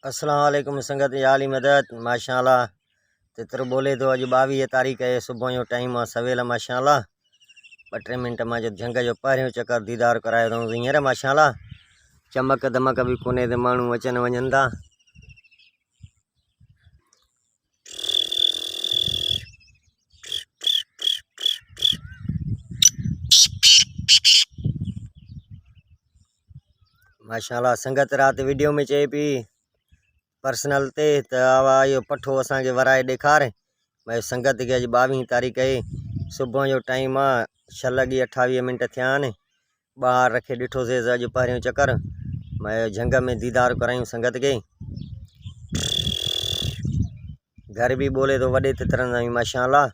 अस्सलाम वालेकुम संगत याली मदद माशाल्लाह। तितर बोले तो अज 22 तारीख़ है, सुबह जो टाइम आहे सवेल माशाल्लाह। 2-3 मिनट में जो झंग जो पहिरियों चक्कर दीदार कराए तो हींअर माशाल्लाह। चमक दमक भी कोने ते माण्हू अचन वञनि था। माशाल्लाह संगत रात वीडियो में चए पी पर्सनल ते त आवा यो पठो असांखे वराए ॾेखार। भाई संगत के अज 22 तारीख़ है, सुबह जो टाइम आ 6:28 थिया आहिनि। ॿाहिरि रखे ॾिठोसीं अॼु पहिरियों चक्कर। मैं झंग में दीदार करायूं संगत के। घर भी बोले तो वॾे तितरनि सां माशाल्लाह।